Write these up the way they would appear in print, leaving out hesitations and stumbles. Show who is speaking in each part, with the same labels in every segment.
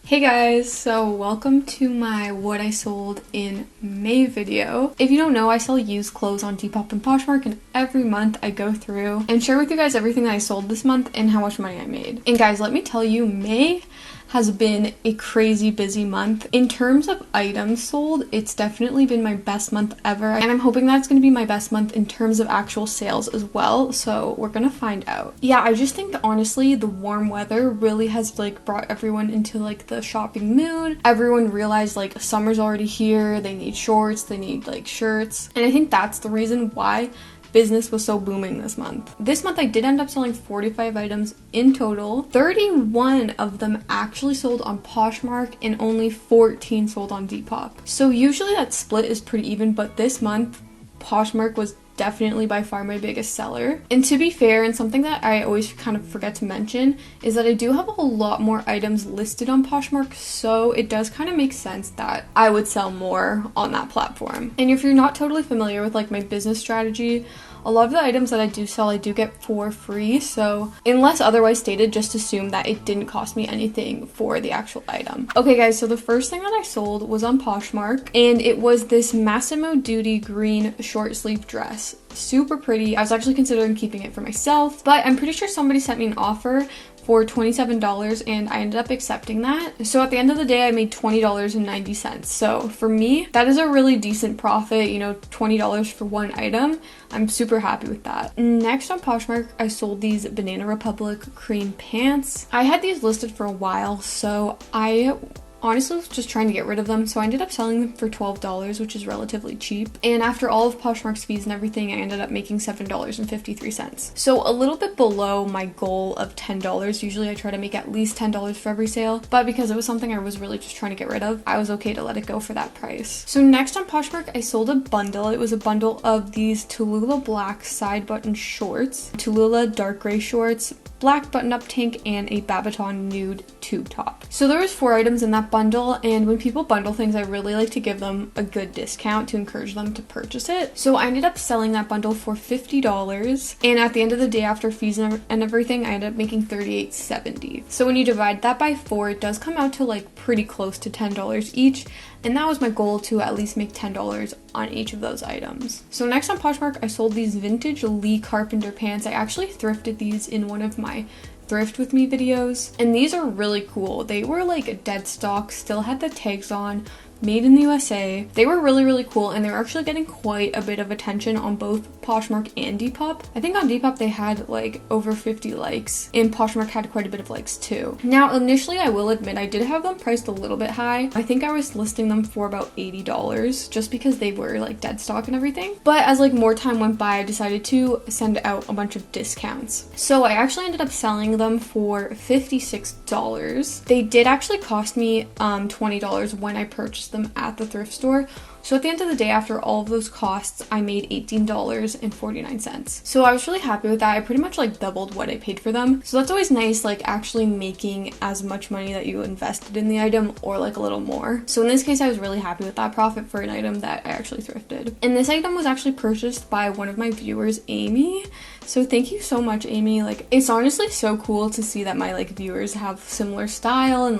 Speaker 1: Hey guys, so welcome to my what I sold in May video. If you don't know, I sell used clothes on Depop and Poshmark, and every month I go through and share with you guys everything that I sold this month and how much money I made. And guys, let me tell you, May has been a crazy busy month. In terms of items sold, it's definitely been my best month ever, and I'm hoping that it's going to be my best month in terms of actual sales as well, so we're gonna find out. Yeah, I just think that honestly the warm weather really has brought everyone into the shopping mood. Everyone realized summer's already here, they need shorts, they need shirts, and I think that's the reason why business was so booming this month. This month I did end up selling 45 items in total. 31 of them actually sold on Poshmark and only 14 sold on Depop. So usually that split is pretty even, but this month Poshmark was definitely by far my biggest seller. And to be fair, and something that I always kind of forget to mention, is that I do have a lot more items listed on Poshmark, so it does kind of make sense that I would sell more on that platform. And if you're not totally familiar with my business strategy, a lot of the items that I do sell, I do get for free, so unless otherwise stated, just assume that it didn't cost me anything for the actual item. Okay guys, so the first thing that I sold was on Poshmark, and it was this Massimo Dutti green short sleeve dress. Super pretty. I was actually considering keeping it for myself, but I'm pretty sure somebody sent me an offer for $27 and I ended up accepting that. So at the end of the day, I made $20.90. So for me, that is a really decent profit, you know, $20 for one item. I'm super happy with that. Next on Poshmark, I sold these Banana Republic cream pants. I had these listed for a while, so I honestly was just trying to get rid of them, so I ended up selling them for $12, which is relatively cheap. And after all of Poshmark's fees and everything, I ended up making $7.53. So a little bit below my goal of $10. Usually I try to make at least $10 for every sale, but because it was something I was really just trying to get rid of, I was okay to let it go for that price. So next on Poshmark, I sold a bundle. It was a bundle of these Tallulah black side button shorts, Tallulah dark gray shorts, black button-up tank, and a Babaton nude tube top. So there was 4 items in that bundle, and when people bundle things, I really like to give them a good discount to encourage them to purchase it. So I ended up selling that bundle for $50, and at the end of the day, after fees and everything, I ended up making $38.70. So when you divide that by 4, it does come out to pretty close to $10 each, and that was my goal, to at least make $10 on each of those items. So next on Poshmark, I sold these vintage Lee Carpenter pants. I actually thrifted these in one of my thrift with me videos, and these are really cool. They were dead stock, still had the tags on, made in the USA. They were really cool, and they were actually getting quite a bit of attention on both Poshmark and Depop. I think on Depop they had over 50 likes, and Poshmark had quite a bit of likes too. Now initially, I will admit, I did have them priced a little bit high. I think I was listing them for about $80 just because they were dead stock and everything. But as more time went by, I decided to send out a bunch of discounts. So I actually ended up selling them for $56. They did actually cost me $20 when I purchased them at the thrift store. So at the end of the day, after all of those costs, I made $18.49. So I was really happy with that. I pretty much doubled what I paid for them. So that's always nice, actually making as much money that you invested in the item, or a little more. So in this case, I was really happy with that profit for an item that I actually thrifted. And this item was actually purchased by one of my viewers, Amy. So thank you so much, Amy. It's honestly so cool to see that my viewers have similar style and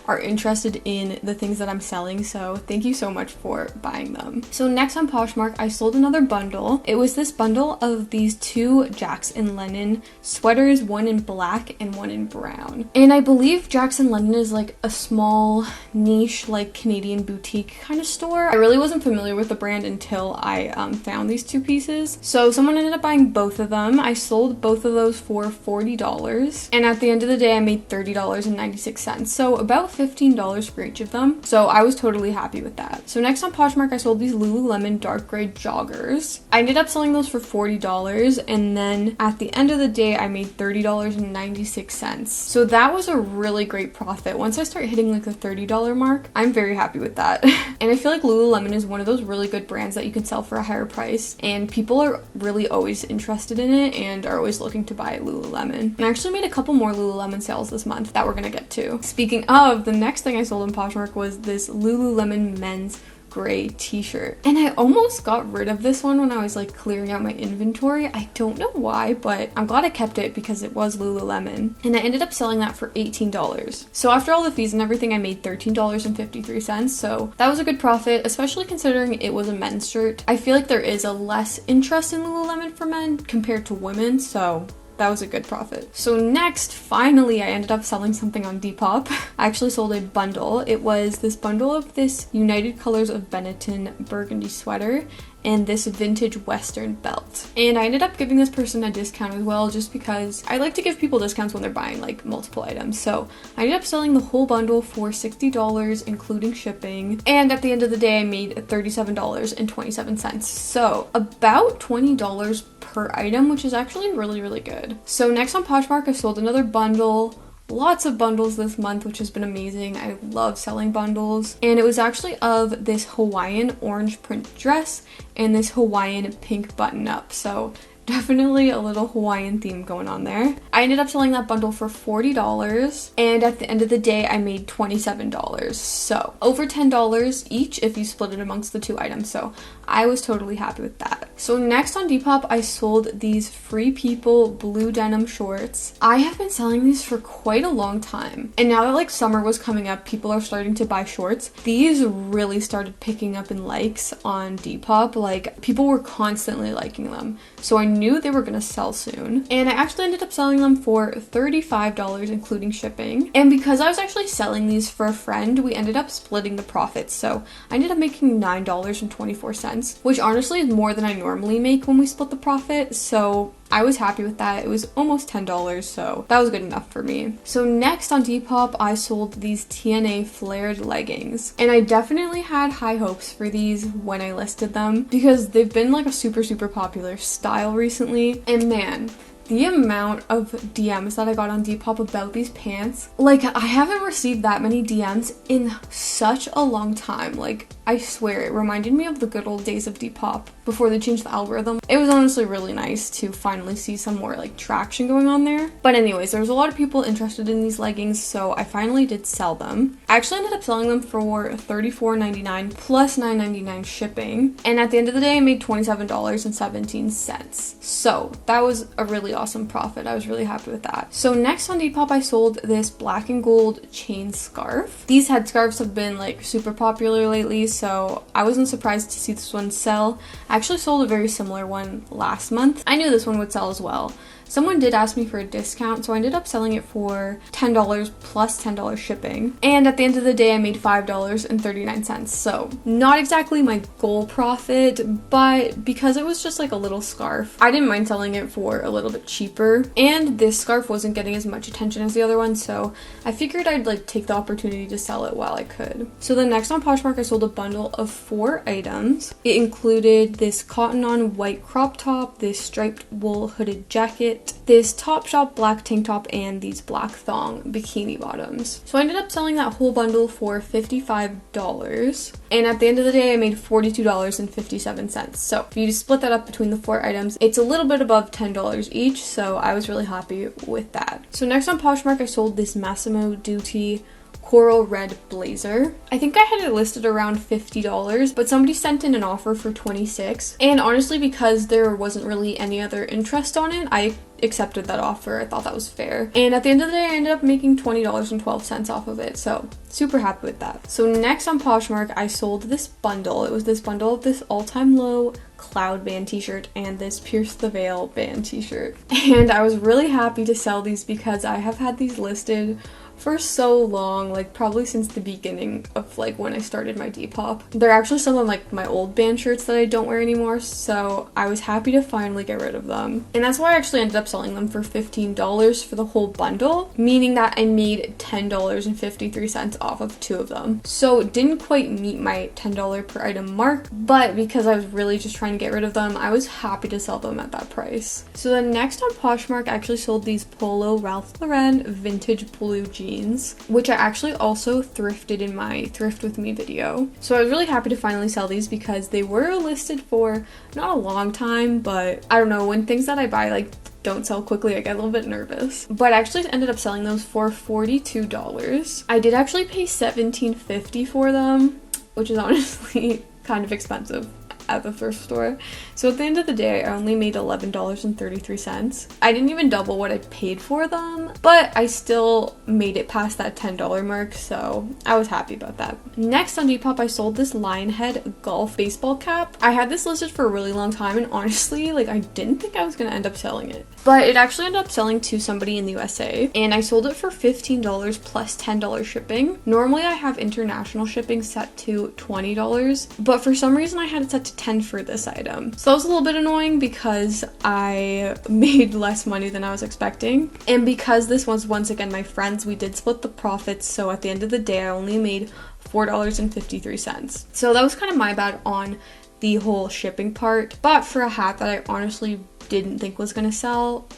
Speaker 1: are interested in the things that I'm selling. So thank you so much for buying them. So next on Poshmark, I sold another bundle. It was this bundle of these 2 Jackson Lennon sweaters, one in black and one in brown. And I believe Jackson Lennon is a small niche Canadian boutique kind of store. I really wasn't familiar with the brand until I found these 2 pieces. So someone ended up buying both of them. I sold both of those for $40, and at the end of the day I made $30.96, so about $15 for each of them. So I was totally happy with that. So next on Poshmark, I sold these Lululemon dark gray joggers. I ended up selling those for $40, and then at the end of the day I made $30.96. So that was a really great profit. Once I start hitting the $30 mark, I'm very happy with that. And I feel Lululemon is one of those really good brands that you can sell for a higher price, and people are really always interested in it and are always looking to buy Lululemon. And I actually made a couple more Lululemon sales this month that we're gonna get to. Speaking of, the next thing I sold in Poshmark was this Lululemon men's gray t-shirt. And I almost got rid of this one when I was like clearing out my inventory. I don't know why, but I'm glad I kept it because it was Lululemon. And I ended up selling that for $18. So after all the fees and everything, I made $13.53. So that was a good profit, especially considering it was a men's shirt. I feel like there is a less interest in Lululemon for men compared to women, so that was a good profit. So next, finally, I ended up selling something on Depop. I actually sold a bundle. It was this bundle of this United Colors of Benetton burgundy sweater and this vintage western belt. And I ended up giving this person a discount as well, just because I like to give people discounts when they're buying like multiple items. So I ended up selling the whole bundle for $60, including shipping. And at the end of the day, I made $37.27. So about $20 per item, which is actually really, really good. So next on Poshmark, I sold another bundle. Lots of bundles this month, which has been amazing. I love selling bundles. And it was actually of this Hawaiian orange print dress and this Hawaiian pink button up. So definitely a little Hawaiian theme going on there. I ended up selling that bundle for $40, and at the end of the day, I made $27. So over $10 each if you split it amongst the two items. So I was totally happy with that. So next on Depop, I sold these Free People blue denim shorts. I have been selling these for quite a long time. And now that like summer was coming up, people are starting to buy shorts. These really started picking up in likes on Depop. Like people were constantly liking them. So I knew they were gonna sell soon. And I actually ended up selling them for $35, including shipping. And because I was actually selling these for a friend, we ended up splitting the profits. So I ended up making $9.24, which honestly is more than I normally make when we split the profit. So I was happy with that. It was almost $10, so that was good enough for me. So next on Depop, I sold these TNA flared leggings. And I definitely had high hopes for these when I listed them because they've been like a super, super popular style recently. And man, the amount of DMs that I got on Depop about these pants, like I haven't received that many DMs in such a long time. Like I swear it reminded me of the good old days of Depop before they changed the algorithm. It was honestly really nice to finally see some more like traction going on there. But anyways, there was a lot of people interested in these leggings, so I finally did sell them. I actually ended up selling them for $34.99 plus $9.99 shipping. And at the end of the day, I made $27.17. So that was a really awesome profit. I was really happy with that. So next on Depop, I sold this black and gold chain scarf. These headscarves have been like super popular lately, so I wasn't surprised to see this one sell. I actually sold a very similar one last month. I knew this one would sell as well. Someone did ask me for a discount, so I ended up selling it for $10 plus $10 shipping. And at the end of the day, I made $5.39. So not exactly my goal profit, but because it was just like a little scarf, I didn't mind selling it for a little bit cheaper. And this scarf wasn't getting as much attention as the other one, so I figured I'd like take the opportunity to sell it while I could. So then next on Poshmark, I sold a bundle of 4 items. It included this cotton on white crop top, this striped wool hooded jacket, this Topshop black tank top, and these black thong bikini bottoms. So I ended up selling that whole bundle for $55. And at the end of the day, I made $42.57. So if you split that up between the 4 items, it's a little bit above $10 each. So I was really happy with that. So next on Poshmark, I sold this Massimo Dutti coral red blazer. I think I had it listed around $50, but somebody sent in an offer for $26. And honestly, because there wasn't really any other interest on it, I accepted that offer. I thought that was fair. And at the end of the day, I ended up making $20.12 off of it. So super happy with that. So next on Poshmark, I sold this bundle. It was this bundle of this All Time Low cloud band t-shirt and this Pierce the Veil band t-shirt. And I was really happy to sell these because I have had these listed for so long, like probably since the beginning of like when I started my Depop. They're actually some of like my old band shirts that I don't wear anymore, so I was happy to finally get rid of them. And that's why I actually ended up selling them for $15 for the whole bundle, meaning that I made $10.53 off of 2 of them. So it didn't quite meet my $10 per item mark, but because I was really just trying to get rid of them, I was happy to sell them at that price. So then next on Poshmark, I actually sold these Polo Ralph Lauren vintage blue jeans, which I actually also thrifted in my Thrift With Me video. So I was really happy to finally sell these because they were listed for not a long time, but I don't know, when things that I buy like don't sell quickly, I get a little bit nervous. But I actually ended up selling those for $42. I did actually pay $17.50 for them. which is honestly kind of expensive at the thrift store. So at the end of the day, I only made $11.33. I didn't even double what I paid for them, but I still made it past that $10 mark, so I was happy about that. Next on Depop, I sold this Lionhead golf baseball cap. I had this listed for a really long time, and honestly, like, I didn't think I was gonna end up selling it, but it actually ended up selling to somebody in the USA, and I sold it for $15 plus $10 shipping. Normally I have international shipping set to $20, but for some reason I had it set to $10 for this item. So that was a little bit annoying because I made less money than I was expecting. And because this was once again my friends, we did split the profits. So at the end of the day, I only made $4.53. So that was kind of my bad on the whole shipping part. But for a hat that I honestly didn't think was gonna sell,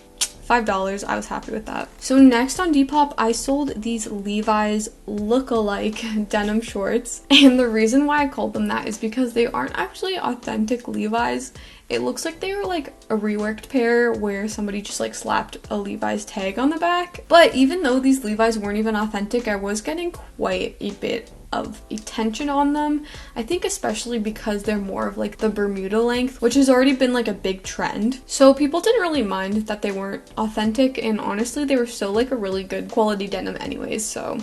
Speaker 1: $5, I was happy with that. So next on Depop, I sold these Levi's look-alike denim shorts. And the reason why I called them that is because they aren't actually authentic Levi's. It looks like they were like a reworked pair where somebody just like slapped a Levi's tag on the back. But even though these Levi's weren't even authentic, I was getting quite a bit of attention on them. I think especially because they're more of like the Bermuda length, which has already been like a big trend. So people didn't really mind that they weren't authentic, and honestly they were still like a really good quality denim anyways. So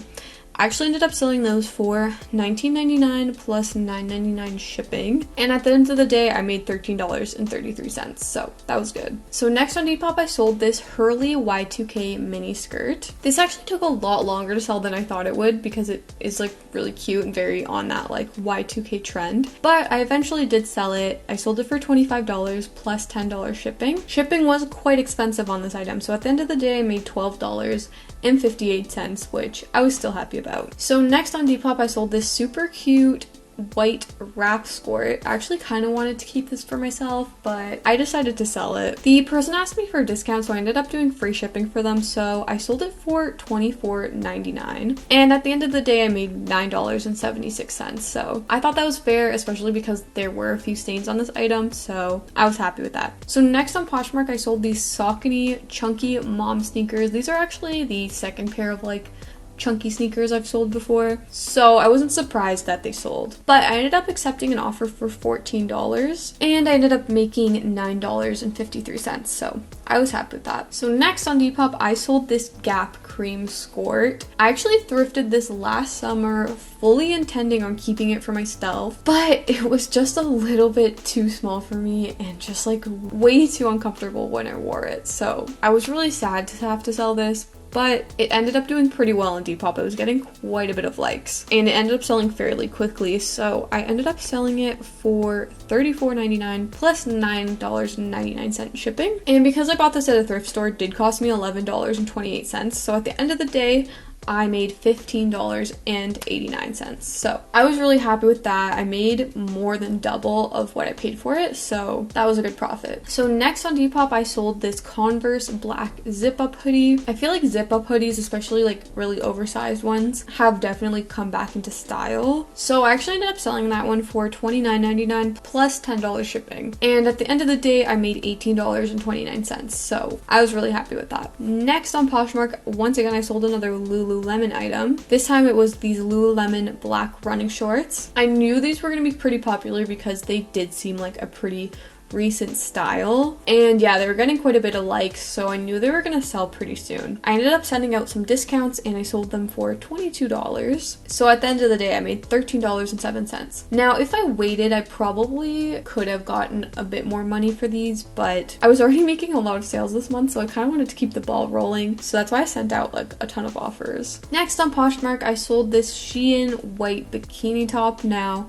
Speaker 1: I actually ended up selling those for $19.99 plus $9.99 shipping. And at the end of the day, I made $13.33. So that was good. So next on Depop, I sold this Hurley Y2K mini skirt. This actually took a lot longer to sell than I thought it would because it is like really cute and very on that like Y2K trend. But I eventually did sell it. I sold it for $25 plus $10 shipping. Shipping was quite expensive on this item. So at the end of the day, I made $12.58, which I was still happy about. So next on Depop, I sold this super cute white wrap skirt. I actually kind of wanted to keep this for myself, but I decided to sell it. The person asked me for a discount, so I ended up doing free shipping for them, so I sold it for $24.99. And at the end of the day, I made $9.76. So I thought that was fair, especially because there were a few stains on this item, so I was happy with that. So next on Poshmark, I sold these Saucony chunky mom sneakers. These are actually the second pair of like chunky sneakers I've sold before, so I wasn't surprised that they sold. But I ended up accepting an offer for $14 and I ended up making $9.53, so I was happy with that. So next on Depop, I sold this Gap cream skirt. I actually thrifted this last summer, fully intending on keeping it for myself, but it was just a little bit too small for me and just like way too uncomfortable when I wore it. So I was really sad to have to sell this, but it ended up doing pretty well on Depop. It was getting quite a bit of likes and it ended up selling fairly quickly. So I ended up selling it for $34.99 plus $9.99 shipping. And because I bought this at a thrift store, it did cost me $11.28. So at the end of the day, I made $15.89. So I was really happy with that. I made more than double of what I paid for it, so that was a good profit. So next on Depop, I sold this Converse black zip-up hoodie. I feel like zip-up hoodies, especially like really oversized ones, have definitely come back into style. So I actually ended up selling that one for $29.99 plus $10 shipping. And at the end of the day, I made $18.29. So I was really happy with that. Next on Poshmark, once again, I sold another Lululemon item. This time it was these Lululemon black running shorts. I knew these were going to be pretty popular because they did seem like a pretty recent style, and yeah, they were getting quite a bit of likes, so I knew they were going to sell pretty soon. I ended up sending out some discounts and I sold them for $22. So at the end of the day, I made $13.07. Now if I waited, I probably could have gotten a bit more money for these, but I was already making a lot of sales this month, so I kind of wanted to keep the ball rolling, so that's why I sent out like a ton of offers. Next on Poshmark, I sold this Shein white bikini top. Now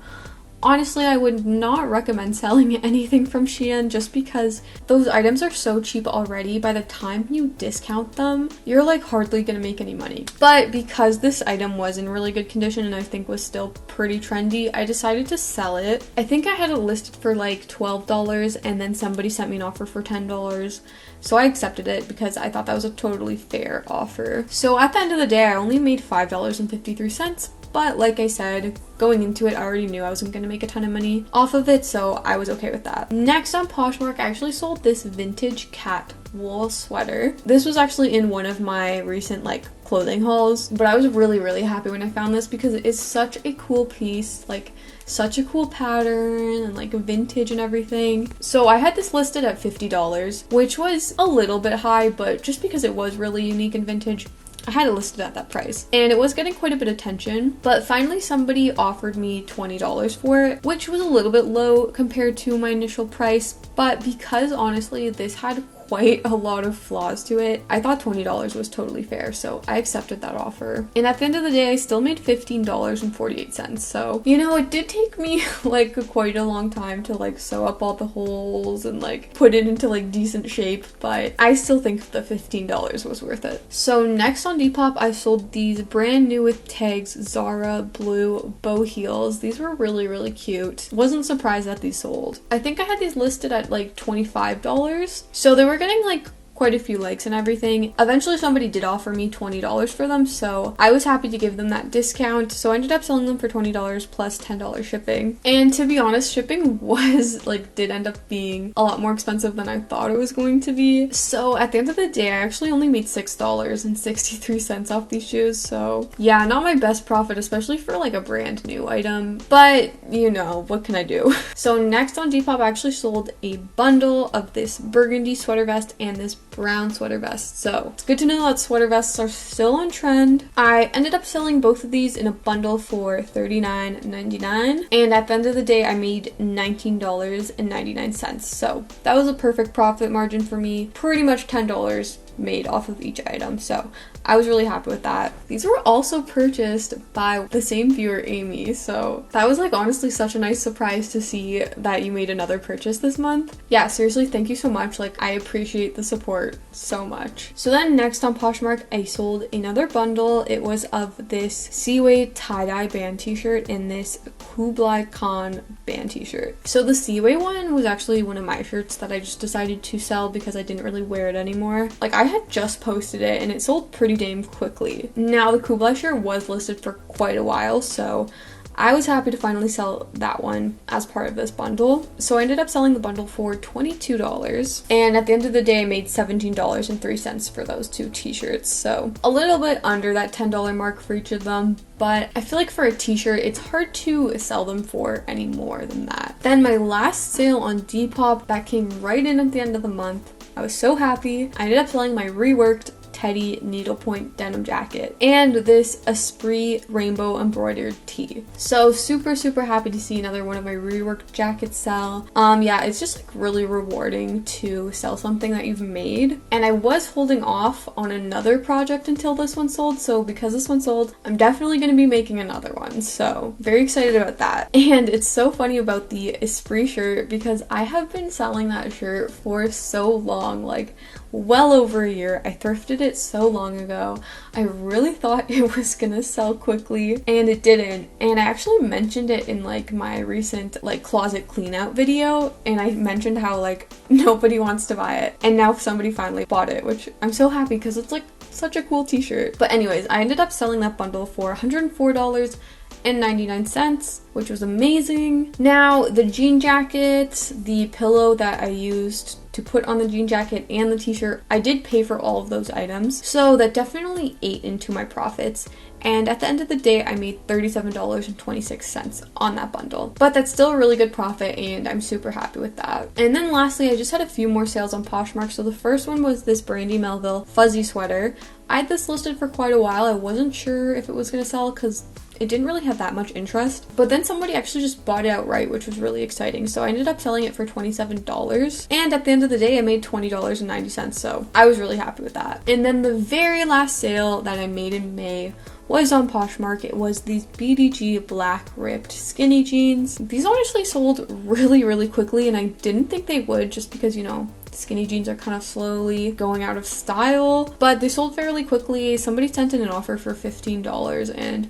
Speaker 1: honestly, I would not recommend selling anything from Shein just because those items are so cheap already. By the time you discount them, you're like hardly gonna make any money. But because this item was in really good condition and I think was still pretty trendy, I decided to sell it. I think I had it listed for like $12 and then somebody sent me an offer for $10. So I accepted it because I thought that was a totally fair offer. So at the end of the day, I only made $5.53. But like I said, going into it, I already knew I wasn't going to make a ton of money off of it, so I was okay with that. Next on Poshmark, I actually sold this vintage cat wool sweater. This was actually in one of my recent like clothing hauls, but I was really happy when I found this because it is such a cool piece, like such a cool pattern and like vintage and everything. So I had this listed at $50, which was a little bit high, but just because it was really unique and vintage, I had it listed at that price, and it was getting quite a bit of attention, but finally somebody offered me $20 for it, which was a little bit low compared to my initial price, but because honestly this had quite a lot of flaws to it, I thought $20 was totally fair, so I accepted that offer. And at the end of the day, I still made $15.48. So, you know, it did take me like quite a long time to like sew up all the holes and like put it into like decent shape, but I still think the $15 was worth it. So next on Depop, I sold these brand new with tags Zara blue bow heels. These were really cute. Wasn't surprised that these sold. I think I had these listed at like $25, so they were getting like quite a few likes and everything. Eventually somebody did offer me $20 for them, so I was happy to give them that discount. So I ended up selling them for $20 plus $10 shipping. And to be honest, shipping was like did end up being a lot more expensive than I thought it was going to be. So at the end of the day, I actually only made $6.63 off these shoes. So yeah, not my best profit, especially for like a brand new item, but you know, what can I do? So next on Depop, I actually sold a bundle of this burgundy sweater vest and this brown sweater vest. So it's good to know that sweater vests are still on trend. I ended up selling both of these in a bundle for $39.99, and at the end of the day I made $19.99. So that was a perfect profit margin for me. Pretty much $10 made off of each item, so I was really happy with that. These were also purchased by the same viewer, Amy, so that was like honestly such a nice surprise to see that you made another purchase this month. Yeah, seriously, thank you so much. Like, I appreciate the support so much. So then next on Poshmark, I sold another bundle. It was of this Seaway tie-dye band t-shirt and this Kublai Khan band t-shirt. So the Seaway one was actually one of my shirts that I just decided to sell because I didn't really wear it anymore. Like, I had just posted it and it sold pretty damn quickly. Now the Kublai shirt was listed for quite a while, so I was happy to finally sell that one as part of this bundle. So I ended up selling the bundle for $22, and at the end of the day I made $17.03 for those two t-shirts. So a little bit under that $10 mark for each of them, but I feel like for a t-shirt it's hard to sell them for any more than that. Then my last sale on Depop that came right in at the end of the month, I was so happy. I ended up selling my reworked Teddy needlepoint denim jacket and this Esprit rainbow embroidered tee. So super happy to see another one of my reworked jackets sell. Yeah, it's just like really rewarding to sell something that you've made. And I was holding off on another project until this one sold, so because this one sold, I'm definitely going to be making another one. So very excited about that. And it's so funny about the Esprit shirt because I have been selling that shirt for so long, like well over a year. I thrifted it so long ago. I really thought it was gonna sell quickly and it didn't. And I actually mentioned it in like my recent like closet clean out video, and I mentioned how like nobody wants to buy it, and now somebody finally bought it, which I'm so happy because it's like such a cool t-shirt. But anyways, I ended up selling that bundle for $104.99, which was amazing. Now the jean jacket, the pillow that I used to put on the jean jacket, and the t-shirt, I did pay for all of those items, so that definitely ate into my profits. And at the end of the day, I made $37.26 on that bundle. But that's still a really good profit, and I'm super happy with that. And then lastly, I just had a few more sales on Poshmark. So the first one was this Brandy Melville fuzzy sweater. I had this listed for quite a while. I wasn't sure if it was going to sell because it didn't really have that much interest, but then somebody actually just bought it outright, which was really exciting. So I ended up selling it for $27, and at the end of the day I made $20.90, so I was really happy with that. And then the very last sale that I made in May was on Poshmark. It was these BDG black ripped skinny jeans. These honestly sold really quickly, and I didn't think they would, just because, you know, skinny jeans are kind of slowly going out of style, but they sold fairly quickly. Somebody sent in an offer for $15, and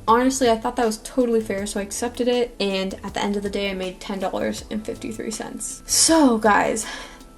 Speaker 1: honestly, I thought that was totally fair, so I accepted it, and at the end of the day, I made $10.53. So, guys,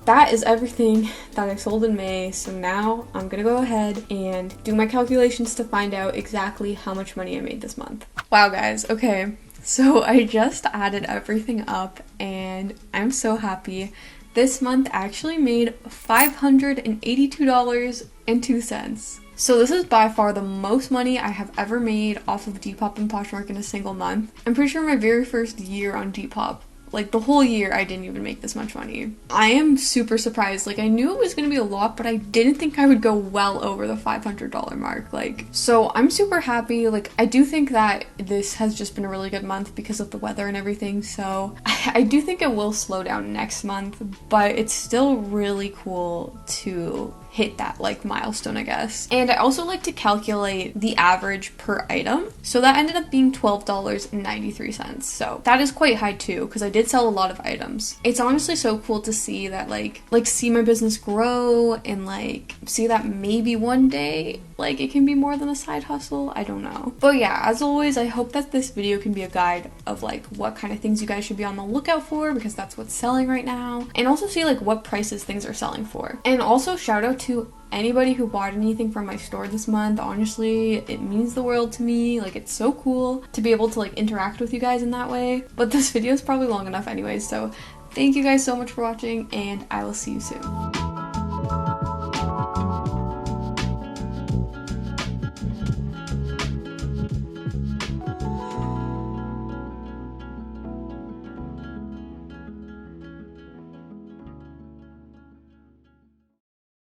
Speaker 1: that is everything that I sold in May, so now I'm gonna go ahead and do my calculations to find out exactly how much money I made this month. Wow, guys, okay, so I just added everything up, and I'm so happy. this month actually made $582.02. So this is by far the most money I have ever made off of Depop and Poshmark in a single month. I'm pretty sure my very first year on Depop, like the whole year, I didn't even make this much money. I am super surprised. Like, I knew it was gonna be a lot, but I didn't think I would go well over the $500 mark. Like, so I'm super happy. Like, I do think that this has just been a really good month because of the weather and everything. So I do think it will slow down next month, but it's still really cool to hit that like milestone, I guess. And I also like to calculate the average per item. So that ended up being $12.93. So that is quite high too, because I did sell a lot of items. It's honestly so cool to see that like see my business grow and like see that maybe one day like it can be more than a side hustle. I don't know. But yeah, as always, I hope that this video can be a guide of like what kind of things you guys should be on the lookout for, because that's what's selling right now, and also see like what prices things are selling for. And also shout out to anybody who bought anything from my store this month. Honestly, it means the world to me. Like, it's so cool to be able to like interact with you guys in that way. But this video is probably long enough anyways, so thank you guys so much for watching, and I will see you soon.